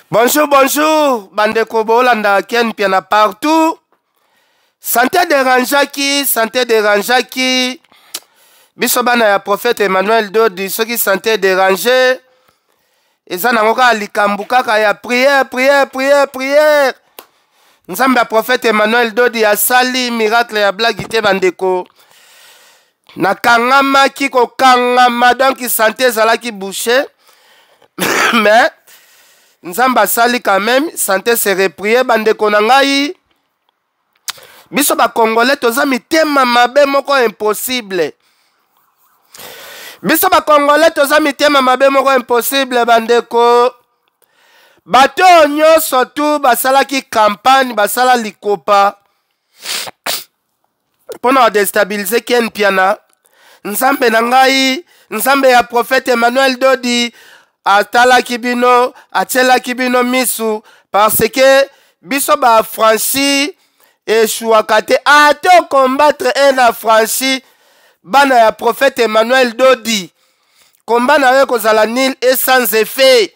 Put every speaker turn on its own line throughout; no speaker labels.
Bonjour, bonjour, bandeko bolanda ken piana partout. Santé dérangeaki. Biso bana ya prophète Emmanuel Dodi, ceux qui santé dérangé. Eza nango ka likambu kaka ya prière. Nzambe ya prophète Emmanuel Dodi asali miracle ya blague te bandeko. Nakangamaki kokangama donc santé ezalaki bouché. Mais Nzamba sali quand même, santé se reprier bandeko na ngai. Biso ba congolais toza mitema mabe moko impossible. Biso ba congolais toza mitema mabe moko impossible bandeko. Bato nyonso tu basalaki campagne, basala likopa. Pona déstabiliser ken piana. Nzambe na ngai, nzambe ya prophète Emmanuel Dodi atalaki bino, atielaki bino misu parce que biso ba franchi échouaka te ate combattre un affranchi bana ya prophète Emmanuel Dodi. Combat na yo kozala nil et sans effet.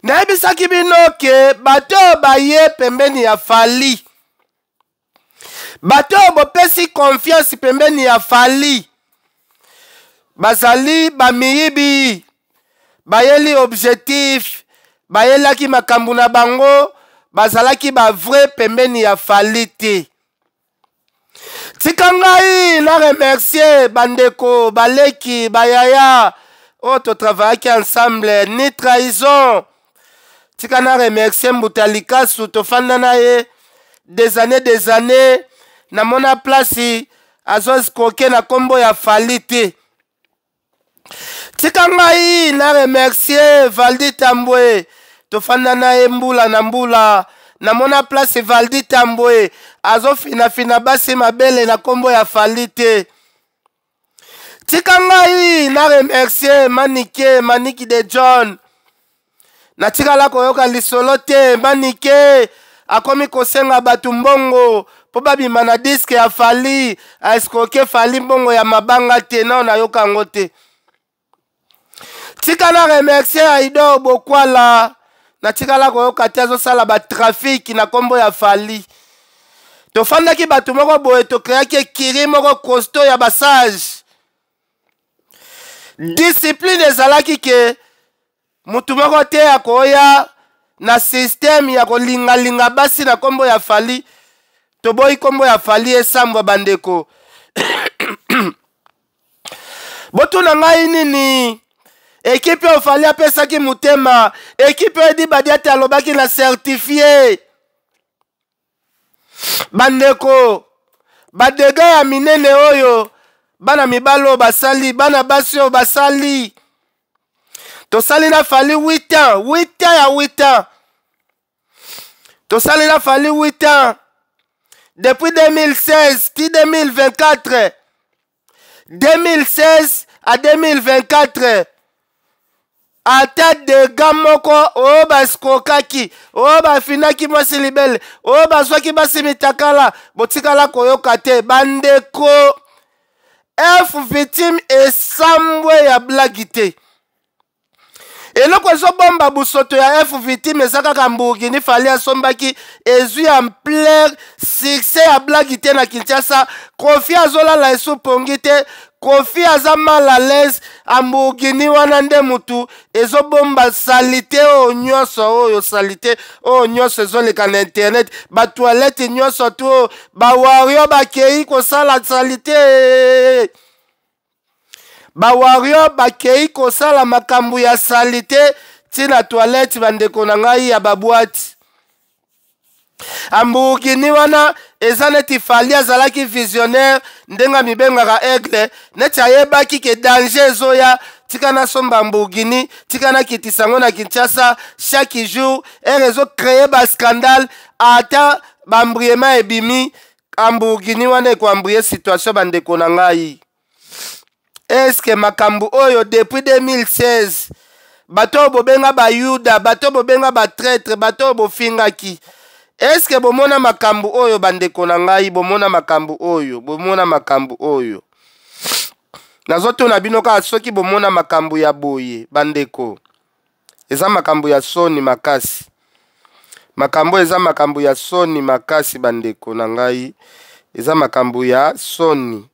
Nayebisaki bino ke bato baye pembeni ya fali. Bato bopesi confiance pembeni ya fali. Bazali bamiyibi. Bayeli objectif, bayelaki makambu na bango, bazalaki ba vrai pembeni ya falite. Tika ngai na remercier bandeko, baleki, bayaya, to travaillaki ensemble, ni trahison. Tika na remercier Mbutalikasu, tofanda na ye, des années, na mona place, azos koke na kombo ya falite. Tika ngai na remercier Valdi Tambwe tofanda na mbula na mbula na mona place Valdi Tambwe azo fina basi mabele na kombo ya falite. Tika ngai na remercier Maniki de John na tika la koyoka lisolo te Manike akomi kosenga batu mbongo po babima na diske ya fali askoke fali mbongo ya mabanga te na yoka ngote. Tika na remercier Aido Bokwala na tika la koyoka te azosala ba trafic na kombo ya fali. Tofandaki batu moko boye tokreaki ekiri moko costaud ya basage. Discipline ezalaki ke mutu moko te akoya na système ya kolinga basi na kombo ya fali. Toboyi kombo ya fali esambwa bandeko. Botu na ngai nini? Équipe ofali apesaki mutema. Équipe edi badiate alobaki na certifié. Bandeko. Badega ya minene oyo. Bana mibalo basali. Bana basio basali. Tosali na fali 8 ans. 8 ans ya 8 ans. Tosali na fali 8 ans. Depuis 2016. Ti 2024. 2016 à 2024. Ata de gamoko o baskokaki o bafinaki mwasi libele o baswaki basi mitakala botikala koyoka te bandeko F victime esambwe ya blague te. Eloko ezobomba busoto ya F victime ezakaka Mburkini fali asombaki ezwi en plein succès ya blague te na Kinshasa. Kofi azolala esupongi te. Kofi aza mal à l'aise Mburkini wana nde mutu ezobomba salite o nyonso oyo salite o nyonso ezoleka na internet ba toilette nyonso to ba wario bakei kosala salite. Ba wario bakei kosala makambu ya salite tina toilette bandeko na ngai ya babwati. Mburkini wana eza neti fali azalaki visionnaire ndenga mibengaka aigle neti ayebaki ke danger ezoya tika na somba Mburkini tika na kitisango na Kinshasa chaque jour ezo créer ba scandale ata bambriema ebimi Mburkini wana ekoambrie situation bandeko na ngai. Est-ce que makambu oyo depuis 2016 bato bobenga ba yuda bato bobenga ba traître bato bofingaki? Est-ce que bomona makambu oyo bandeko na ngai bomona makambu oyo nazoto na bino ka soki bomona makambu ya boye bandeko eza makambo ya soni makasi. Makambo eza makambo ya soni makasi bandeko na ngai. Eza makambo ya soni.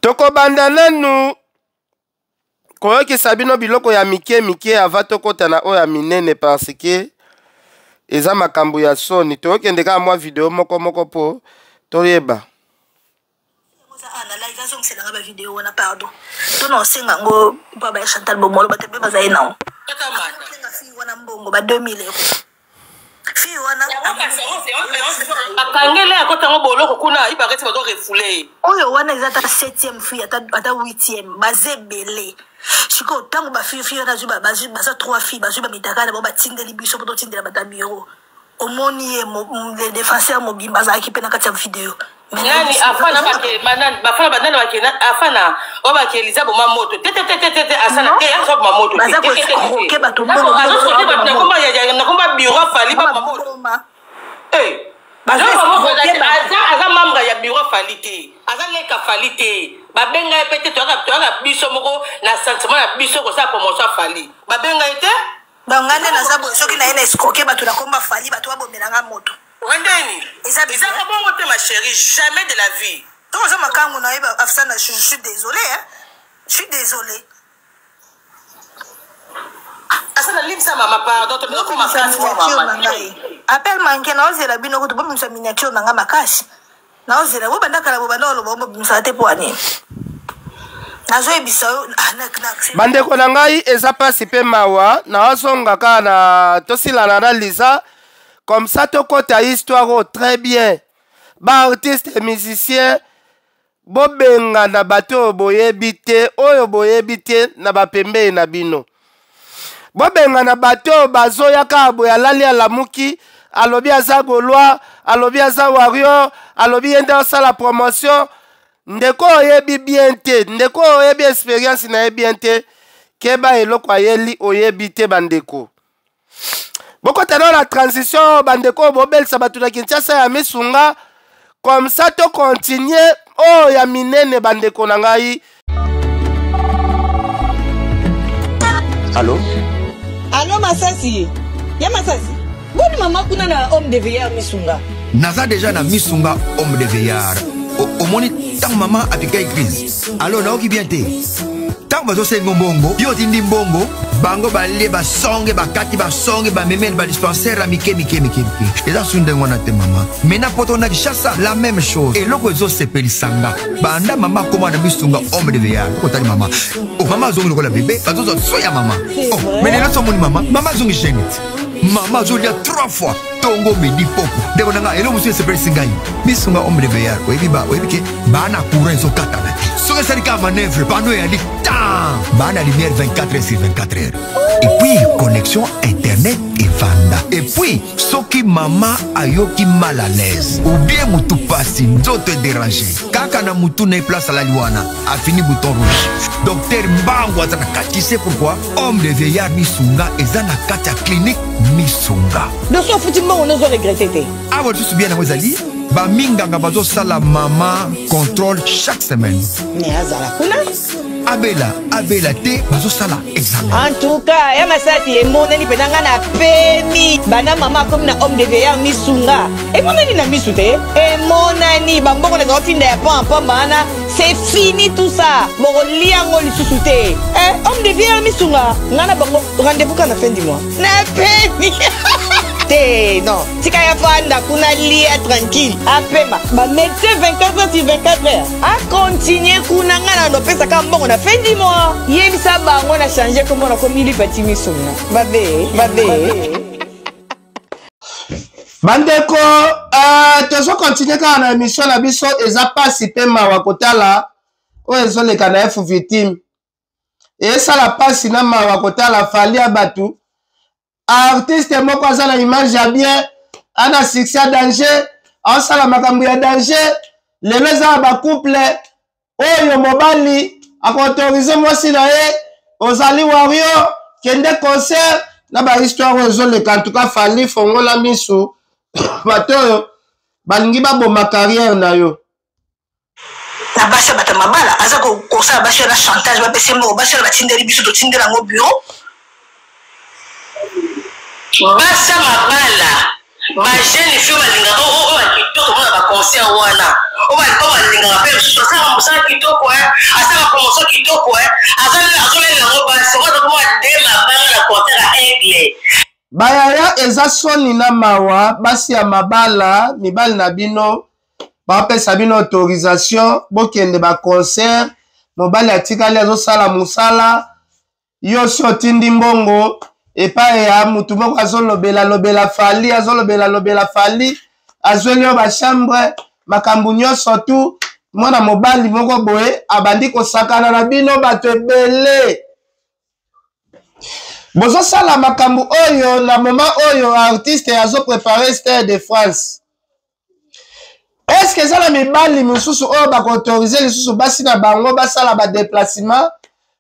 Toko banda nanu koyokisa bino biloko ya mike mike ava tokota na oyo ya minene parce que eza makambo ya soni. Tokende kaka mwa video moko moko po toyeba.
Vidéo on a pardon to no senga ngo baba ya Chantal Bomolo batembe bazaye nawo wana mbongo ba 2000 fi wana akangele akota ngo boloko kuna ibakati bato refule oyo wana ezata 7e fi ata 8e bazebele siko tango ba fi wana zuba baza 3 fi bazuba mitakana ba tindeli biso poto tindela bata bureau omoni le défenseur mobimba za équipe na kati ya vidéo yani afana bafana banana bakena afana obake Eliza boma moto tete asana te aso boma moto tete bato bongo nakomba bureau fali ba moto aza membre ya bureau fali te aza leka fali te babenga pete toaka biso moko na sentiment ya biso ko sa promotion fali babenga ete bangane na zabo soki na ene escroquer bato nakomba fali bato abomelanga moto Wendeni, ça bon ma chérie, jamais de la vie. Donc ça je suis désolé hein. Je suis désolé. Asana lim ça maman pardon, tu me comment ça appelle manqué na ozela bino ko to bomisa miniature nanga makasi. Na ozela bo banda kala bo banda lo bo bomisa te po ani. Nazo ebisa
bandeko na ngai eza pasi pe mawa na ozonga kana tosila na analyse. Comme ça, tu as ta histoire très bien. Ba artiste et musicien, bobenga na bato boyebite, oyo boyebite na bapembe na bino. Bobenga na bato bazoya ka boya lali ala muki, alobi aza golwa, alobi aza wario, alobi yenda la promotion. Ndeko oyebi bien te, ndeko oyebi expérience na bien te, keba eloko ayeli oyebite bandeko. Boko tano la transition bandeko bobel sabatu na Kinshasa ya misunga comme ça to continuer oh ya minene bandeko na ngai. Allô?
Allô Masasi? Ya Masasi? Boni mama kuna na homme de veillard misunga.
Naza déjà na misunga homme de veillard. Au moni tant maman a piqué crise. Allô naoki bien te. Tant bazo sengo mbongo, yo tindi mbongo, bango balé ba songe ba kati ba songe ba memel ba dispensaire la mike. Et là sunde ngona te maman. Mena poto na Kinshasa la même chose. Et loko zo sepeli sanga. Banda mama koma na bisunga homme de veillard. Ko tali maman. Oh maman zongi ko la bébé, bazo zo soya maman. Oh, mais là so moni maman, maman zongi génite. Maman zo dia 3 fois. Tongo medi popo. Deko nanga elo musu sepeli singai. Bisunga homme de veillard. Ko ebiba, ko ebike bana courant zo katana. So que ça dit manœuvre, pano ya dit bana lumière 24h/24h. Et puis connexion internet et vanda. Et puis soki mama ayoki mal à l'aise ou bien mutu pasi nzoto déranger. Kaka na mutu na place à la liwana a fini bouton rouge. Docteur Mbango azana kati, c'est pourquoi homme de veillard misunga ezana kati ya clinique misunga.
Donc so futi mbango nozo regretter te.
Ah ouais, tu bien na wezali ba minganga bazo sala mama contrôle chaque semaine.
Ne azala kuna
Abela te bazo sala examen.
En tout cas, ya Masasi e moneli penanga na pemi. Bana mama comme na homme de veillard misunga. E moneli na misute. E monani bambongo na zofinda ya pampa bana. C'est fini tout ça. Moko liango lisusu te. Homme de veillard misunga. Ngana bango rendez-vous quand la fin du mois. Na pemi. Non, tika ya fanda kuna lia tranquille. Apema, ba médecin 24h/24h. A continuer kuna ngana no pesa ka mbongo na fin du mois. Yebisa bango na changer comme on a comme ili petit misuna. Babe.
Bandeko, tozo continuer ka na émission na biso eza pasi pe mawa kotala o ezoleka na F victime. Et ça la pasi na mawa kotala fali abatu. Artiste moko aza na image ya bien, ana succès à danger, asala makambo ya danger, lelo eza ba couple oyo mobali akoautorize mwasi na ye ozali wario kende concert na ba histoire ezoleka. En tout cas fali fongola misu bato oyo balingi baboma carrière na yo
na basi bata mabala aza ko kosala basi na chantage ba pese mo basi na batindeli biso to tindela ngo bureau basa mabala bajene fio balinga o kitoko mona baconseil wana o balinga pe so ça mosala kitoko asala promotion kitoko azolela ngo basi oza koma de mabala na concert à Aigle
bayaya eza soni na mawa basi ya mabala mibali na bino bapesa bino autorisation bokende ba concert mobali atikali azosala musala yo si otindi mbongo epai ya mutu moko azolobela fali azweli yo bachambre makambo nyonso tu mwana mobali moko boye abandi kosakana na bino bato ebele bozosala makambo oyo na moma oyo artiste azoprepare Stade de France. Est-ce que ça la mibali misusu oyo bakoautorize lisusu basi na bango basala ba déplacement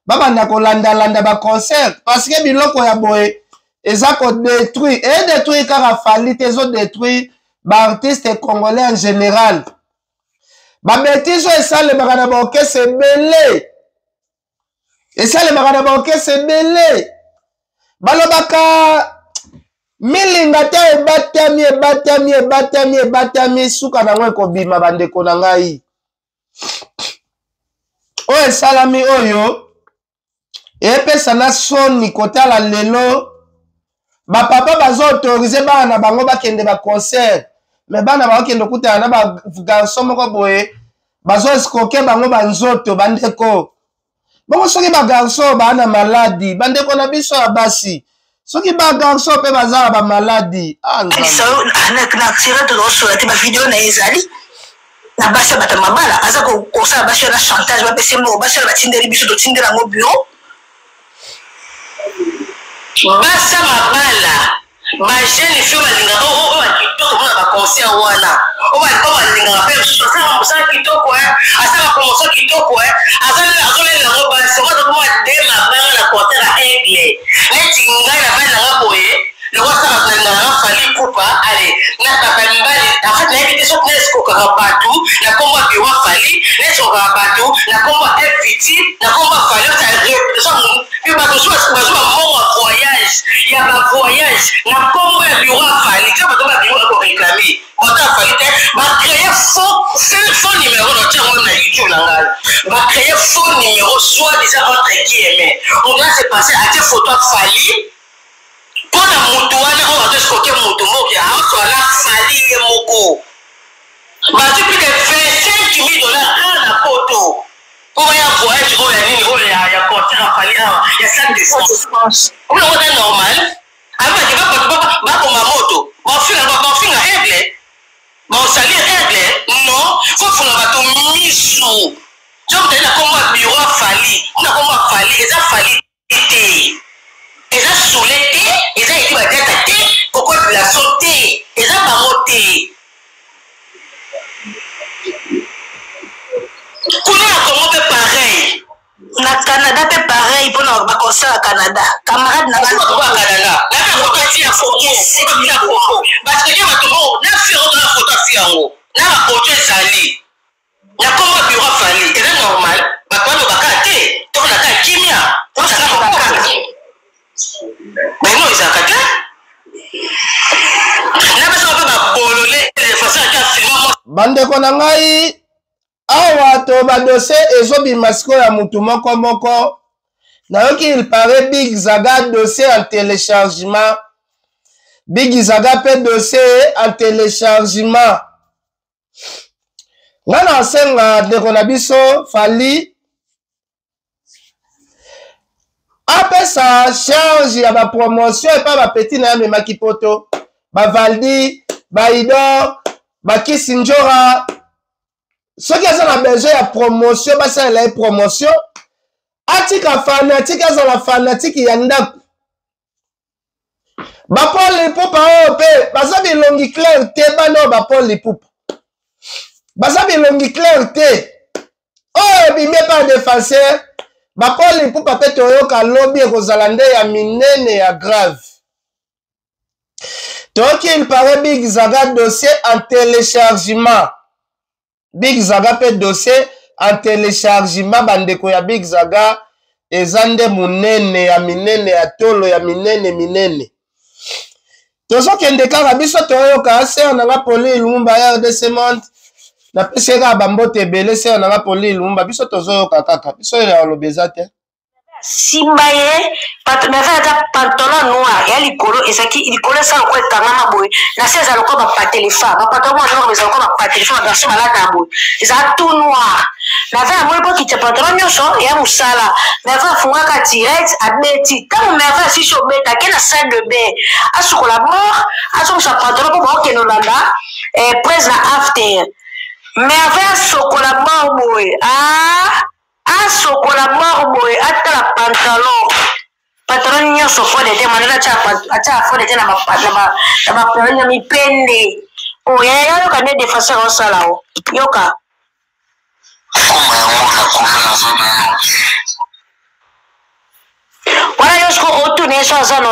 babanda kolanda ba concert parce que biloko ya boye eza ko détruire et détruire kaka fali te zo détruire ba artiste congolais en général ba bêtise esale bakana ba orchestre ebele balobaka milinga te ebatami suka nango ekobima bandeko na ngai oyo esalami oyo epesa na soni kotala lelo bapapa bazo-autorize bana na bango bakende baconcert me bana bakokende okutana na bagarso moko boye bazo-escroke bango banzoto bandeko bongo soki bagarso bana maladi bandeko na biso ya basi soki bagarso mpe bazala bamaladi
nakatira tozosola te bavideo na ezali na basi ya bato mabala aza kosala basi na chantage bapesi moko basi ya batindeli biso totindela yango bureau basa mabala bajene fio balinga o bakitoko mona baconseil wana o balingaka mpe mosusu asala mosala kitoko asala promotion kitoko azolela yango basi oza koma de mabanga na concert à Aigle neti ngai na bali nanga boye lokosala balingaka nanga fali pupa ale na papa mibali afat nayebi te soki naesikokaka bato na kombo ya biro fali naesikokaka bato na kombo ya eviti na kombo ya fali mpe bato bazwa mongo ya voyage ya bavoyage na kombo ya biro ya fali te bato babiro bakoreklame bato ya fali te bacreye faux numéro na tiango na youtube na ngai bacreye faux numéro soit déjà entre guillemets on doit se passer atie photo ya fali mpona mutu wana oyo azoeskoke mutu moki aosala fali ye moko bazwi plus de 25 000 $ na poto po baya voyage oyo ya nini oyo ya concert ya fali awa ya Stade de France omona wana normal abaki bakoma moto bafinga Aigle baosalir Aigle non fofunga bato misu jokotali na kombo ya biro ya fali na kombo ya fali eza fali te eza sole te eza eki badata te population te eza bango te kuna na Congo mpe pareil na Canada mpe pareil mpona baconcert ya Canada camarade na Canada nakakokati ya foto baseke bato moko na firo na foto afi yango na bapoto ezali na kombo ya biro afali eza normal bato balobaka te tokonaka kimia osaka mais ezalaka te na baso mpe babolole façon ake afilma
bandeko na ngai awa to badosie ezobima sikoyo ya mutu moko nayoki il paraît Big Zaga dossier en téléchargement Big Zaga mpe dossier en téléchargement nga na asenga ndeko na biso fali apesa charge ya bapromotion epa bapeti na ya memaki poto bavaldi baidor bakisi njora soki aza na besoin ya promotion basalela ye promotion atika fanatike azala fanatike ya ndako bapol lipupa oyo mpe baza bilongi clair te bana oyo bapol lipupa baza bilongi clair te oyo ebimi par défenseur bapol lipupa mpe toyoka lobi ekozala nde ya minene ya grave toyoki il paraît Big Zaga dossier en téléchargement Big Zaga mpe dossier en téléchargement bandeko ya Big Zaga eza nde munene ya minene ya tolo ya minene Tozo kende kaka biso toyoka ser nanga Poli Lumumba ya de Semont. Na peseka bambote belé ser nanga Poli Lumumba biso tozoyoka kaka. Biso ya lobezate.
Simbaye patmeva pantalon noir ya likolo ezaki likolo sa ko etangama boy na seza lokwa ba patelefa ba pantalon noir ba lokwa ba patelefa ba so malata boy eza tout noir na va mo po kitcha pantalon nyoso ya musala na va funga ka direct abeti comme na va si so beta ke na salle de bain asukola mort aso sa pantalon po ba kenolanda prise na after mais va sokola mort boy sokola marboy atala pantalon nyoso fo de te manela acha fo de te na pantalon mi pende o ya yoka ne defenseur o salao yoka wala yosko otu ne so azan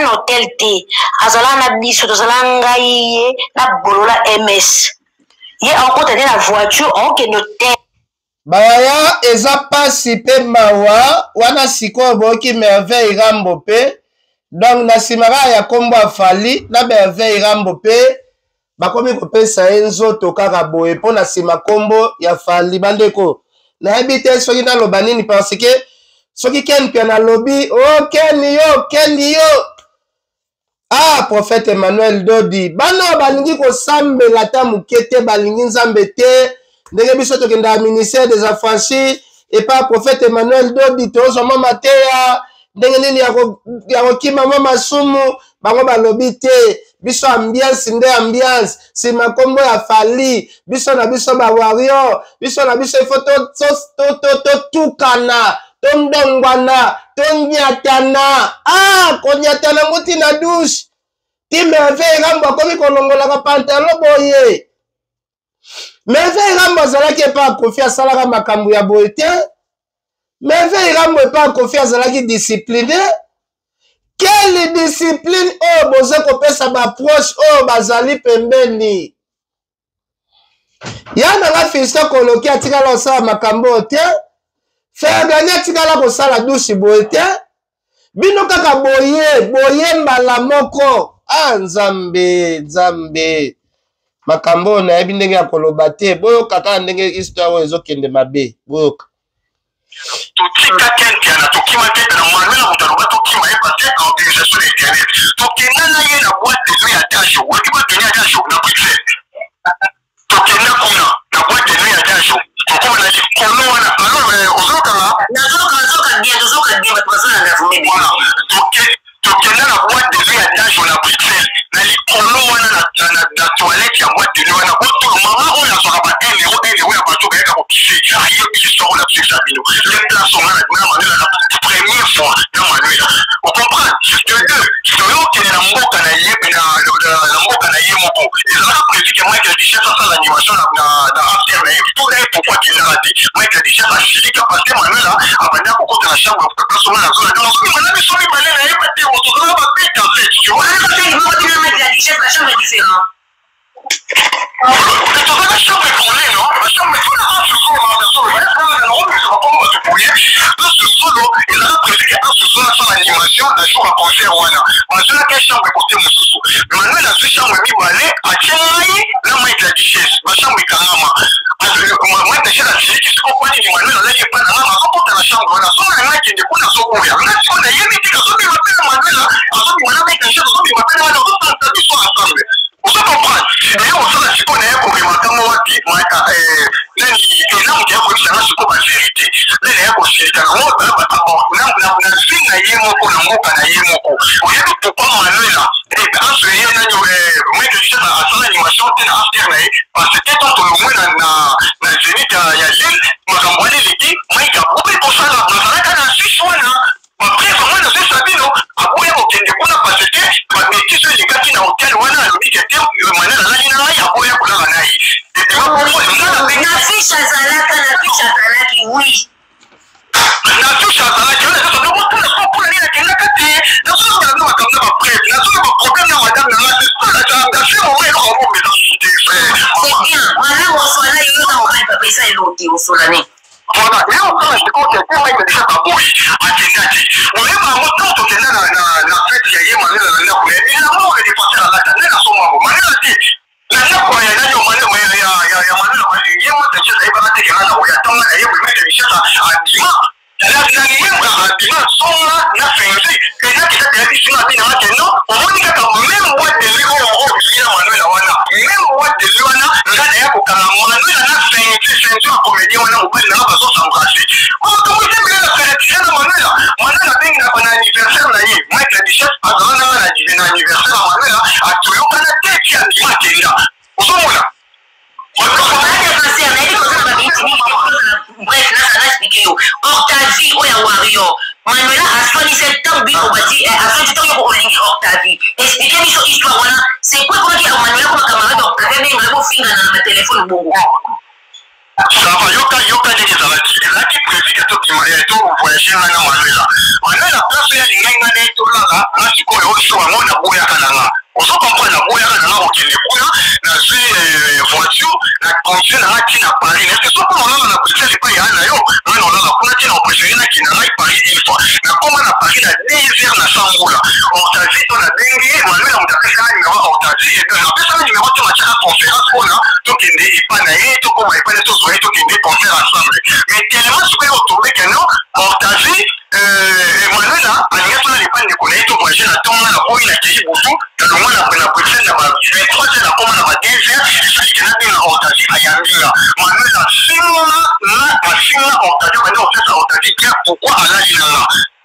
hotel te azala na biso tozala ngai na bolola MS ye encore na voiture on ke notel
Baya eza pasi pe mawa wana siko boki merveille rambo pe donc na simara ya kombo afali na merveille rambo pe bakomi kopesa enzoto kaka boye po na sima kombo ya fali bandeko na habite soki na loba nini parce que soki ken pe na lobi oh ken yo ah prophète Emmanuel Dodi bana balingi ko sambela ta mukete balingi nzambe te ndenge biso tokenda ministère des affranchis et pas prophète Emmanuel Dodi tozo mama teya ndenge nini ya kokima mama sumu bango balobi te biso ambiance nde ambiance sima kombo ya fali biso na biso ba warrior biso na biso photo tukana tondongwana tonyatana konyatana muti na douche ti merveille rambo komi kolongola ka pantalon boye merveille rambo azalaki epa kofi asalaka makambo ya boye te merveille rambo epa kofi azalaki discipliné quelle discipline oyo boza kopesa baproche oyo bazali pembeni ya nanga fisto koloki atikala kosala makambo oyo te fergani atikala kosala dushi boye te bino kaka boye mbala moko nzambe makambo nayebi ndenge ya koloba te boyoka kaka ndenge histoire oyo ezokende mabe boyoka
totika kenkiana tokima te na mwana na mutaloba tokima ye parce que organisation de internet tokenda na ye na boîte de nuit ya dasho waki boîte de nuit ya dasho na Bruxelles tokenda kuna na boîte de nuit ya dasho tokoma na likolo wana alors ozokanga nazoka bien batwazana na vumbi voilà tokenda na boîte de nuit ya dasho na Bruxelles na likolo wana na toilette ya boîte de nuit wana boto mama oyo azoka ba euro ya bato bayaka kokise ayo biso ola pisa bino le place on a la première fois dans Manuela on comprend que yo qui na mboka na yepe na mboka na yemoko et là prévu que Michael Dichet ça l'animation na after na tout là pourquoi qu'il a raté Michael Dichet a chili capacité Manuela abanda ko kota la chambre pour personne na zone donc on a mis sur les balais na yepe te on se va pas vite en fait tu vois Michael Dichet la chambre est différente la chambre est collée non la chambre est collée solo il a prévu que dans ce solo son animation la jour à concert wana parce que la chambre côté mususu Manuel a fait chambre mi balé a tienai la Mike la Duchesse ma chambre kangama moi déjà la fille qui se comprend ni Manuel là qui pas na ma porte la chambre wana so na qui de kuna so ouvert là si on a yemi tika so mi m'appelle Manuel là so mi Manuel avec la chambre so mi m'appelle Manuel on s'entend du soir ensemble on se comprend et on s'en a si on est pour remarquer moi qui nani elamu ya ko tsana su ko ba vérité le ya ko sika na mo na singa yemoko na mboka na yemoko oyebi pourquoi Manuela et parce que yena nyo moi que je na asala animation te na after na parce que tant que le na zenith ya lille makambo ale leki maika bobe ko sala na sala na siswana après vraiment na se sabino aboya ko kende kuna parce que ba métis les gars qui na hôtel wana lo dit que Manuela la ina ya aboya ko la na na fiche azalaka na fiche azalaki oui na fiche azalaki on est dans le monde pour aller à la kati na so na no makamna ba prêtre na so na problème na madame na la c'est la fille on est là on met dans société c'est bien voilà on soit là il nous on va pas ça et l'autre on soit là voilà et on
expliquer biso histoire wana c'est quoi comment qui a manuel comme camarade donc très bien ngabo finga na téléphone bongo
ça va yoka des là qui prévu to qui m'a to voyager na manuela manuela place ya linga na to là si ko yo so ngona boya kana on se comprend la boya kana on qui boya na voiture na conduire na qui na Paris est-ce que so pour on na peut-être pas ya na yo on a kuna qui na préféré na qui na Paris une fois na comment na Paris na désert na Sangoula on t'a dit on a dingue manuela on t'a fait ça numéro on t'a dit et on a fait ça numéro tu m'as conférence on a to qui n'est pas na et to comment il pas to so to qui n'est pas faire ensemble mais tellement je vais retrouver que non on t'a dit manuela aniato na pas ne connaît to moi j'ai la tombe na boy na qui butu dans le monde na préféré na ba 23 na comment na ba désert et ça qui n'a pas on t'a dit ayambia manuela singa on t'a dit maintenant on fait ça on t'a dit pourquoi à la lina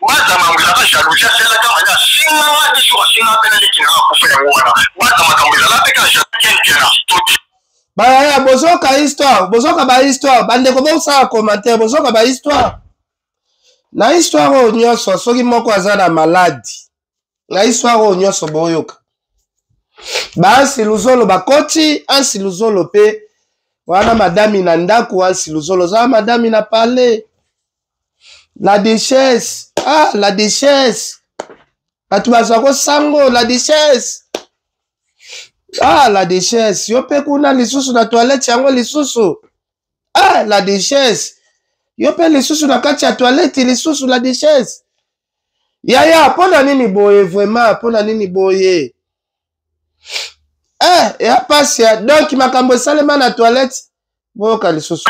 baza mamulaka jalousie c'est kama ya singa ni sur singa pena likina kufanya wana baza makambiza peka jalousie tout
Bah, bozoka histoire, bozoka ba histoire, bande ko bosa commentaire, bozoka ba histoire. Na histoire o nyoso soki moko azana malade. Na histoire o nyoso boyoka. Ba siluzolo bakoti, an siluzolo pe wana madame na ndako an siluzolo za madame na palais. La duchesse, ah la duchesse. Batu bazako sango la duchesse. Ah, la duchesse. Yo pe kuna lisusu na toilette yango lisusu. Ah, la duchesse. Yo pe lisusu na kati ya toilette lisusu la duchesse. Ya, pona nini boye vraiment, pona nini boye. Ya passe ya donc makambo salema na toilette. Boka lisusu.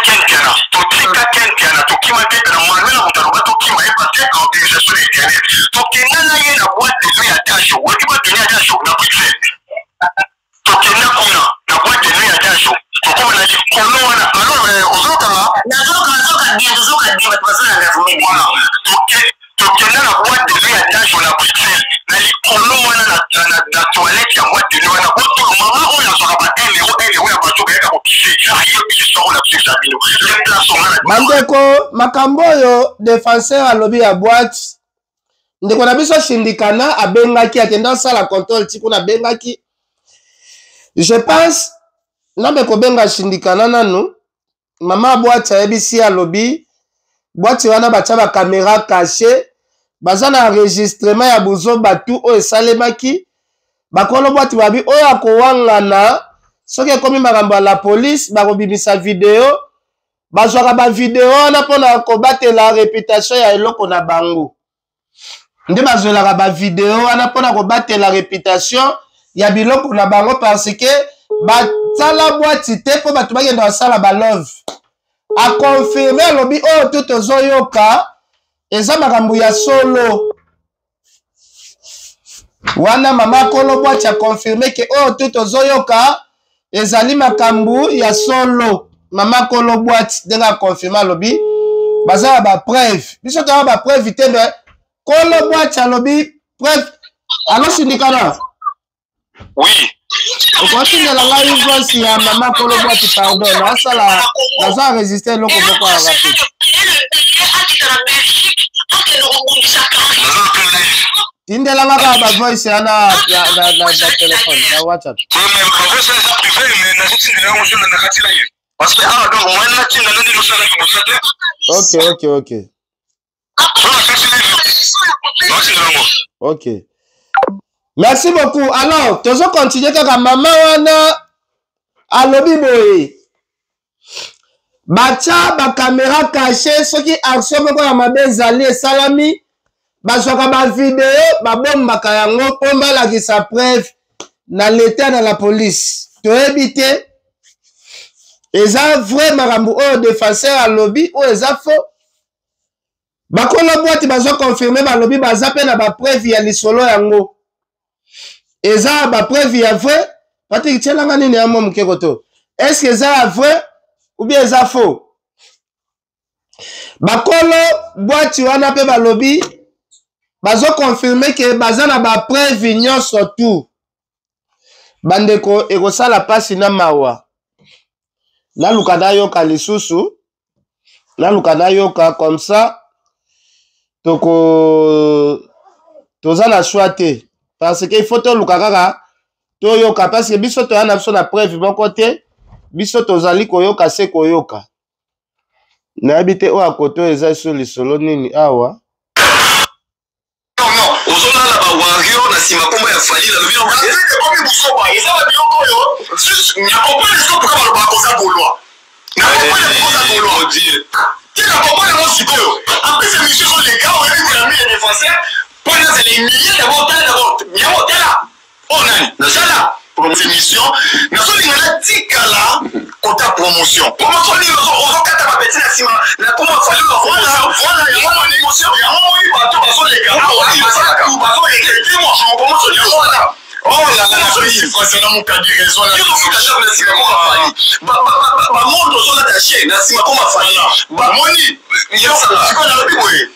tokenda kuna na boîte de nuit ya jasho tokoma na likolo wana alors ozokanga
nazoka bien batwazana na vumbi
tokenda na boîte de nuit ya jasho na Bruxelles na likolo wana na toilette ya boîte de nuit wana boto mama oyo azoka ba euro ya bato bayaka kokise ayo biso na pisa bino le place wana
bandeko makambo oyo défenseur alobi ya boîte ndeko na biso shindikana abengaki akenda sala contrôle tikuna abengaki. Je pense, non mais kobenga shindikana nanu, mama boîte ya ebisi ya lobby, boîte wana bacha ba caméra cachée, baza na enregistrement ya buzo batu o esalemaki, bakolo boîte babi oyo akowangana, soki ekomi makambo ya la police, bakobimisa video, bazwaka ba video wana pona kobatela réputation ya eloko na bango. Nde bazwelaka ba video wana pona kobatela réputation ya biloko na bango parce que batala boîte te po bato bagenda basala ba love a confirmer lobi oyo tout ozoyoka eza makambo ya solo wana mama kolo boîte a confirmer que oyo tout ozoyoka ezali makambo ya solo mama kolo boîte denga confirmer lobi bazala ba preuve biso to ba preuve te be kolo boîte a lobi preuve alors sindikana.
Oui.
Okoti de la live voice ya mama kolo boîte pardon na sala na za résister loko boko a raté. Tindela maka ba voice ya na téléphone na WhatsApp. OK. OK. Merci beaucoup. Alors, tu vas continuer kaka maman wana alobi boye. Bacha ba caméra cachée soki action moko ya mabe zali salami bazwaka ba vidéo ba bombaka yango pomba la ki sa preuve na l'état de la police. To éviter eza vrai makambo o défenseur alobi o eza faux. Bakolo boîte bazo confirmer balobi baza pe na ba preuve ya lisolo yango. Eza ba preuve ya vrai Patrick tchelanga nini ya momu kekoto. Est-ce que eza vrai ou bien eza faux? Bakolo boîte wana pe balobi bazo confirmer que baza na ba preuve nyonso tout. Bandeko ekosala pasi na mawa. Na lukada yoka lisusu. Na lukada yoka comme ça. Toko toza na choix te. parce que il faut toluka kaka toyoka parce que biso toya na biso na preuve moko te biso tozali koyoka se koyoka nayebi te oyo akote oyo eza so lisolo nini awa
ozolala bawario na nsima kombo ya fali na lobi nakomi busoba eza babiloko oyo nakompane siko mpoka baloba bakoza bolwa nakompane koza bolwa te nakompane mo sikoyo apesa misio ezoleka oyebi kolami ya défenseur mpo nazala emilie d'abord tala d'abord yango tala o nani nazala promotion nazolinga natikala kota promotion promotion nini ozokata bapeti na nsima na kombo ya fali promotion yango oyi bato bazoleka bazoleka promotion yango wana oh là là la fille concernant mon cas de raison là ba monde zo la taché na sima comme fali ba moni yo ça siko na lobi boye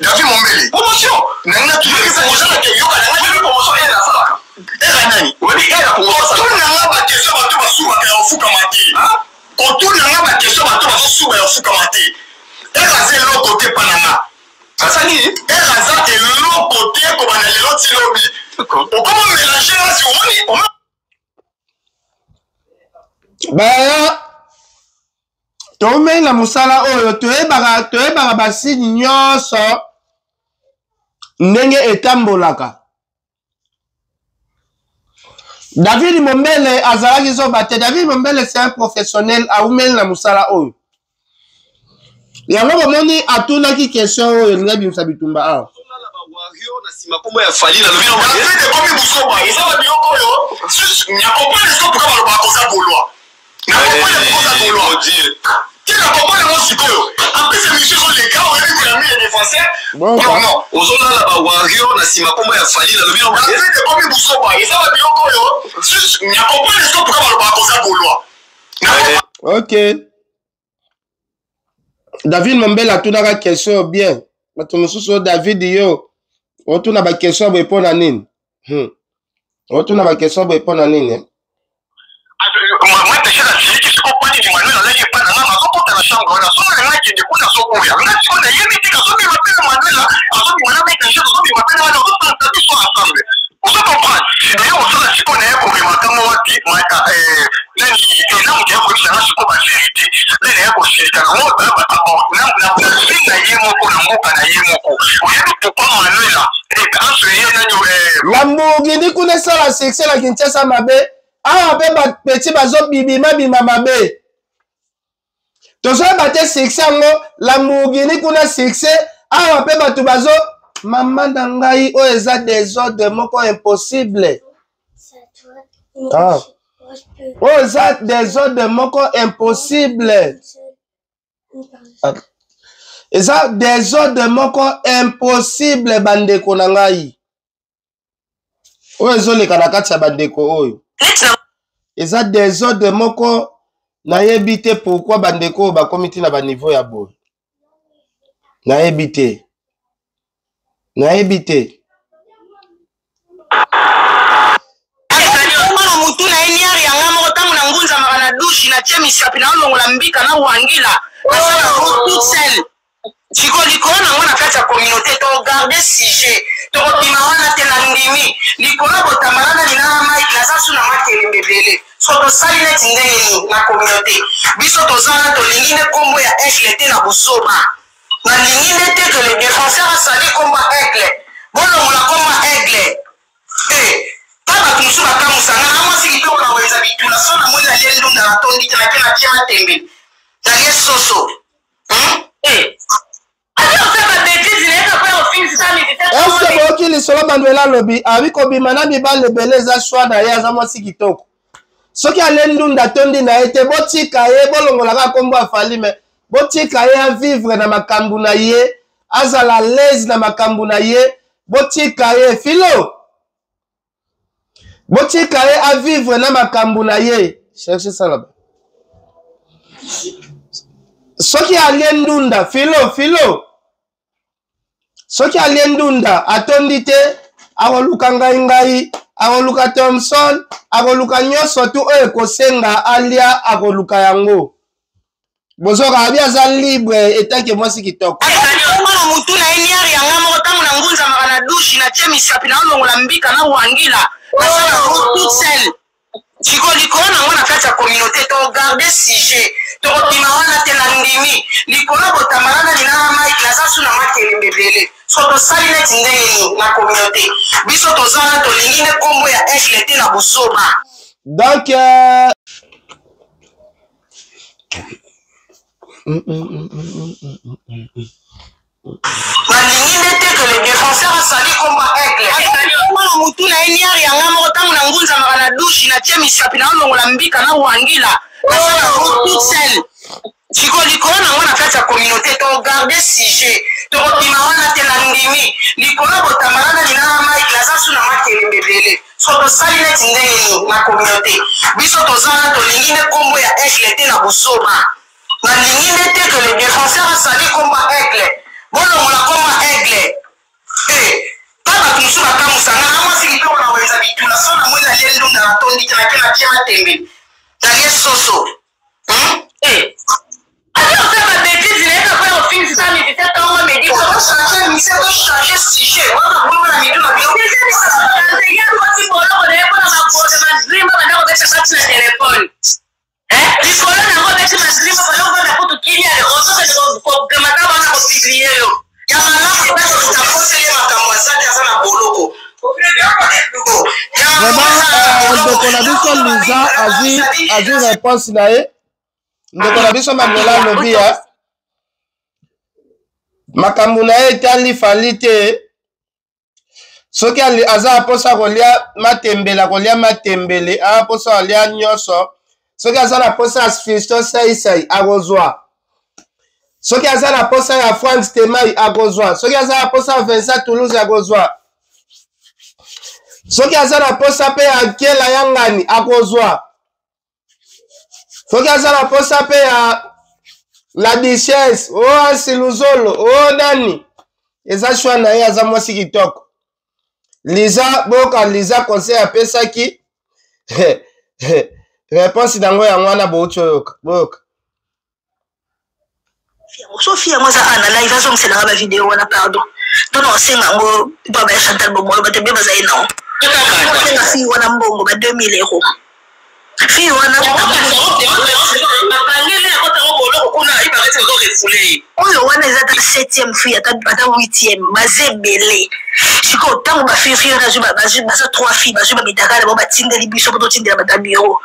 David Mombele promotion nanga tu veux promotion na yo kana promotion ya na sala era nani webi era promotion to nanga ba question ba to basuba ka ofuka mati ko to nanga ba question ba to basuba ya ofuka mati era c'est l'autre côté panama ça ni era ça c'est l'autre côté ko bana le lot lobi comment mélanger là si on
baya tomela musala oyo toyebaka basini nyonso ndenge etambolaka David Mombele azalaki zoba te David Mombele c'est un professionnel aumeli na musala oyo yango bomoni atunaki question oyo elinga bimisa bitumba awa
na sima kombo ya fali na lobi na komi busoba eza babiloko oyo nakompane siko mpoka baloba bakoza bolwa nakompane koza bolwa te nakompane mo sikoyo apesa misio ezoleka oyebi kolami ya défenseur non ozolala bawario na sima kombo ya fali na lobi na komi busoba eza babiloko oyo nakompane siko mpoka baloba bakoza bolwa
ok David Mombele atunaka question bien bato mosusu David yo otuna ba question bo epona nini otuna ba question bo epona nini
moi déjà la série qui se comprend du manuel là j'ai pas na ma ko ta la chambre on a so na qui de kuna so ko ya na si on a yemi tika so mi m'appelle manuel là so mi wana mettre chose so mi m'appelle là on peut pas so ensemble on se comprend et on se la si on est pour remarquer moi qui nani na mo ko sa na ko ba vérité là ne ko si ta mo ba na singa yemo ko na mo kana yemo ko o yebi pourquoi manuel là et en ce yé na yo
Lamborghini kuna sala succès la Kinshasa mabe ah be ba petit bazo bibima bima mabe tozo bate succès ngo Lamborghini kuna succès ah be batu bazo maman dangai o eza des ordres moko impossible ah o eza des ordres moko impossible eza des ordres moko impossible bandeko na ngai o ezoleka na kati ya bandeko oyo eza des ordres moko nayebi te pourquoi bandeko bakomi ti na ba niveau ya boye nayebi te
mutu na eliari yanga moko ntango na ngunza maka na douche na tie misapi na olongola mbika na wangila asala toute seule siko likolo nango na kati ya communauté togarde sujet tokobima wana te na ndimi likolo botambalana linana mike naza su na makelenge ebele so tosali neti ndenge nini na communauté biso tozala tolingi nde nkombo ya aigle te na bosoba nalingi nde te ke le défenseur asali nkombo ya aigle bolongola nkombo ya aigle bato mosusu bakamusanga na mwasi kitoko na wenza bitula so na moi nalie ndunda natondi te nake natie matembe nalie soso
eske boki lisolo bandwela alobi abi kobima na mibale ebele eza shwa na ye aza mwasi kitoko soki ale ndunda atondi na ye te botika ye bolongolaka nkombo afali me botika ye avivre na makambo na ye azala lese na makambo na ye botika ye filo botika ye avivre na makambo na ye cherche ça là-bas soki alie ndunda filo soki alie ndunda atondi te akoluka ngai akoluka Thompson akoluka nyonso tu oyo ekosenga alia akoluka yango bozoka abi aza libre etanke mwasi kitoko
mwana mutu na eliari yanga moko ntango na ngunza maka na douche na tia misapi na longola mbika na wangila na sala toute seule chiko likolo na ngona kati ya communauté to garder sujet to bima wana te na ndimi likolo botamalana ni na mic na sasu na makeli mbebele so to sali net ndeni na communauté biso to zana to lingine kombo ya FLT na busoba
donc
Malingine te que le défenseur sali combat aigle. Mwana mutu na eniari ya ngamo tangu na ngunza makana douche na tia misapi na longola mbika na wangila. Na sala toute seule. Chiko likolo na ngona kati ya communauté to garder sujet. To bima wana te na ndimi. Likolo botamalana ni na mic na sasu na makeli mbebele. So to sali net ndeni na communauté. Biso to zana to lingine kombo ya FLT na busoba. Malingine te que le défenseur sali combat aigle. Bono mona koma aigle. Baba tumsuma kama sana na mwasi kipewa na weza bitula sana mweza lendo na tondi kana kila chema tembe. Talie soso. Adio sema bêtise ile kwa office sana ni tata kama medi kwa changer ni sema changer sujet. Wana mbona ni tuna bio. Ya kwa tibo na kwa na mabote na dream na ndio kwa sababu na telefone. Likolo na ngo beti maslimu kwa longo na kutu kinya le oso kwa kamata bana kwa publier yo. Ya malamu kwa tutapose ile makamwa sana sana boloko.
Vraiment ndeko na biso Liza azi réponse na ye. Ndeko na biso Manuela Lobia. Makambo na ye tali falite. Soki aza aposa kolia matembele aposa kolia nyoso. Soki aza na posa ya Fiston Sai akozwa. Soki aza na posa ya Frank Stemai akozwa. Soki aza na posa ya Vincent Toulouse akozwa. Soki aza na posa pe ya Kela Yangani akozwa. Soki aza na posa pe ya La Duchesse Siluzolo nani. Eza shwa na ye aza mwasi kitoko. Liza conseil apesaki. Réponse dango ya mwana bochoyoka. Boka.
Sophia moi ça ana live aso msela ba vidéo wana pardon. Tono senga ngo baba ya Chantal Bomolo batembe bazaye non. Senga fi wana mbongo ba 2000 €. Fi wana bangele akota ngolo kuna ibarete zo refouler. Oyo wana ezata 7e fi ata 8e bazebele. Chiko tango ba fi na juba ba 3 filles ba juba mitakala ba tindeli biso ko tindela ba bureau.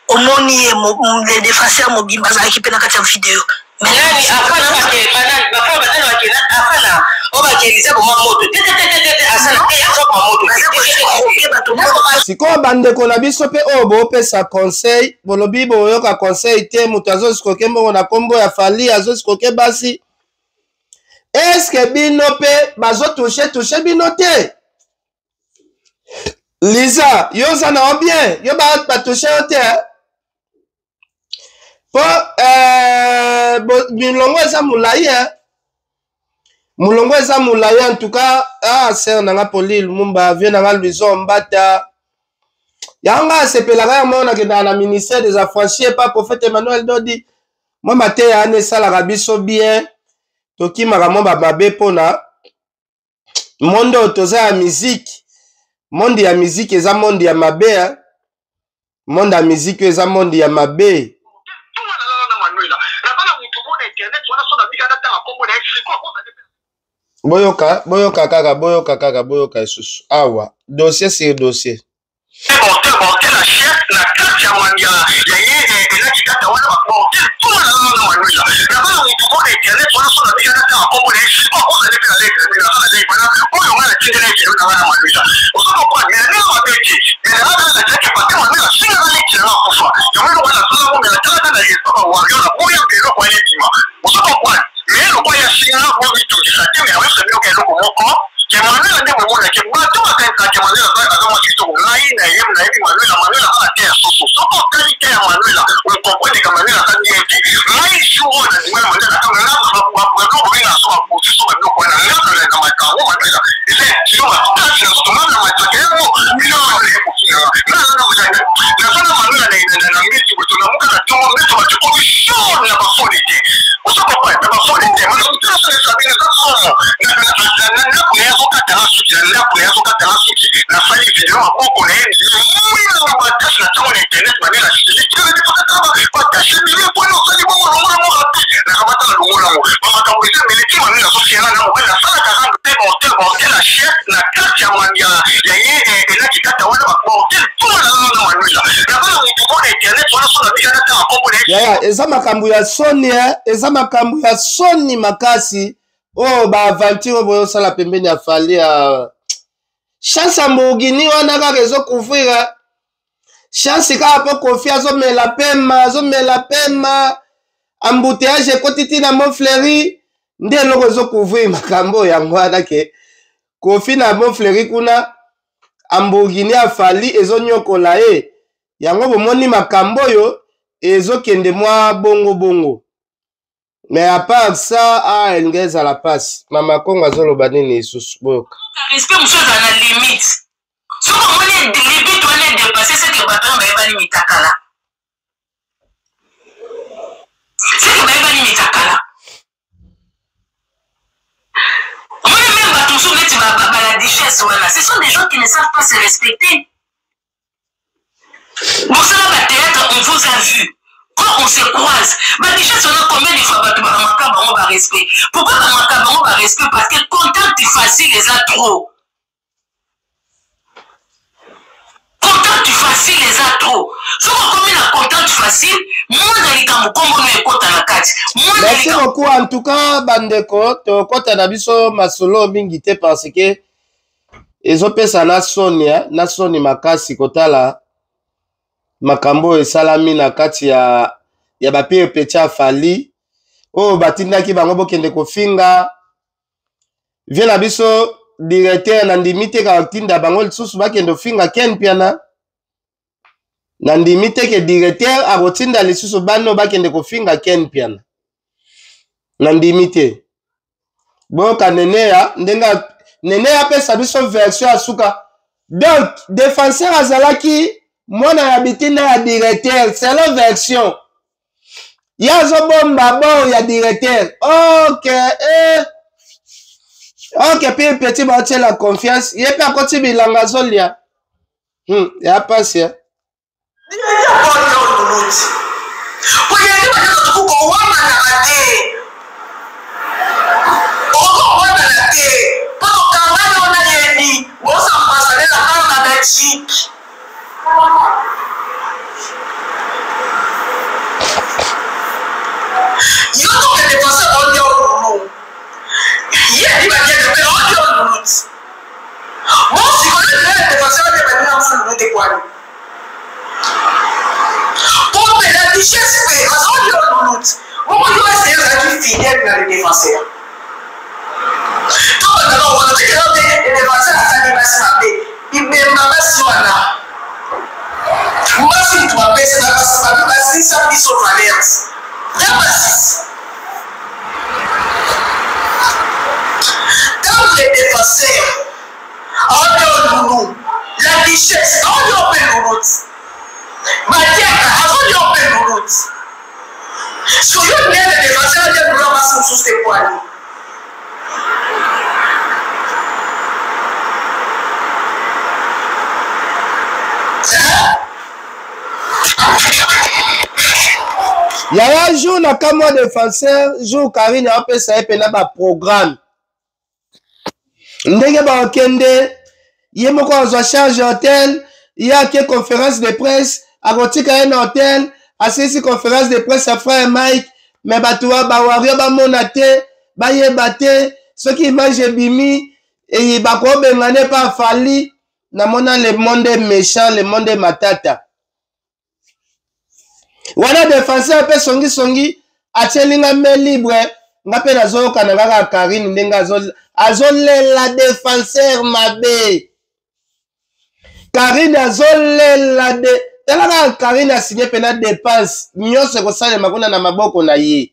Omoni le défenseur mobimba za équipe na kati ya vidéo. Mais nani afana afana obakeliza bo moto asana
siko bandeko na biso pe obo pesa conseil bolobi boyoka conseil te mutu azosikoke mbongo na kombo ya Fali azosikoke basi eske bino pe bazotouche bino te Liza yo za na bien yo batouche yo te Mulongo eza moulaye en tout cas sœur nanga Pauline Lumumba vieux nanga Louison Mbata yanga sepelaka ya mona kenda na ministère des affranchis pas prophète Emmanuel Dodi moi mate ya ne sala biso bien tokimaka mo babe pona monde toza ya musique monde ya musique eza monde ya mabe monde ya musique eza monde ya mabe boyoka kaka isusu awa dossier sur dossier
la chef la carte ya wandia ya yeye elaki kata wana baporte tout la manuela na bana mtumo internet wana sona bika na kombo na eshiko ko na leka na oyo mala tindele kero na wana manuela osoko kwa na mabeti na bana na kaka manuela singa na leki na kufa ya mwana wana sona ko na tata na yeso wa yona boya kero kwa yetima osoko kwa mero kwa ya singa na vitu kisate ya wewe ndio kero moko Manuela ndio mwana ke bato bakaka Manuela kama kitu ngai na yeye na hivi Manuela hata ya soko kalite ya Manuela unapokwenda kama Manuela kani yake ngai shuona ni Manuela kama na bila soma kusiso ndio kwa na ndio na makao Manuela ile sio matatu na soma na matokeo bila wale kufia na sana Manuela na miti tunamuka na tomo mtu wa commission ya mafolite usoko kwa na mafolite Manuela sasa sabini na somo na le maboko na ye mwina batache na tango na internet banela siliki batache bile mpona osali bongo longola mo rapi nakabata na longola ngo bamakambo eza meleki manini asosiela na mobali nasalaka kanga te bahotel a chef na kati ya ye elaki kata wana bahotel tuma na manuela nakala motu mona internet wana so na bika natanga kombo na
ye eza makambo ya soni eza makambo ya soni makasi oyo baaventure boyosala pembeni ya fali ya chance ya mbugini wana kaka ezocouvrir chance kaka po kofi azomela pema embouteillage ekoti ntina Montfleury nde eloko ezocouvrir makambo yango wana ke kofi na Montfleury kuna ambugini afali ezonyokola ye yango bomoni makambo oyo ezokende mwa bongo mais à part ça elingi ezala pasi mama kongo azoloba nini lisusu boyoka
respect monsieur dans la limite soki omoni limite wana edepase seke bato oyo bayebani mitakala omoni même bato mosusu neti bala duchesse wana ce sont des gens qui ne savent pas se respecter bosala bathéâtre on vous a vu quand on se croise ma duchesse on a combien de fois bato bamaka bango barespect pourquoi bamaka bango barespect parce que contact facile eza trop contact facile eza trop soki okomi na contact facile mwana likambo kombono ekota na kati
merci beaucoup en tout cas bandeko tokota na biso masolo mingi te parce que ezopesa na soni makasi kotala makambo esalami na kati ya bapie peti afali oyo batindaki bango bokende kofinga vie na biso directeur na ndimi te kaka tinda bango lisusu bakende kofinga ken piana na ndimi te ke directeur akotinda lisusu bano bakende kofinga ken piana na ndimi te boyoka neneya ndenga neneya apesa biso version ya suka donc défenseur azalaki mwana ya bitinda ya directeur selon version ya azobomba bo ya directeur ok pe petit baotiela confiance ye pe akoti bilanga azolia ya pasi ya
You don't get the person on your room. Yeah, you might get the person on your room. Most you don't get the person on your room. Pour me la richesse, c'est on your room. Comment tu vas être fidèle dans les défenseurs? Tout le monde, on dit que les défenseurs, ça n'est pas ça. Il me m'a pas si voilà. Moi, si tu m'appelles, c'est pas si ça dit sur Valence. Quand les défenseurs ont nous, la richesse, on y nous, Matiaka, on y nous. Si vous voulez les défenseurs, on nous ramasse sous ces poils.
yaya jour na kamwa défenseur jour Karine apesa ye pena ba programme ndenge bakende ye moko azwa charge hotel ye ake conférence de presse akotika ye na hotel asisi conférence de presse ya frère Mike me bato bawario bamona te bayeba te soki image ebimi bakobengane pa afali namona le monde méchant le monde matata wana défenseur pe songi atielinga me libre nga pe nazoyoka na kaka Karine ndenge azolela défenseur mabe Karine azolela talaka Karine asigné pena dépense nyonso ekosalema kuna na maboko na ye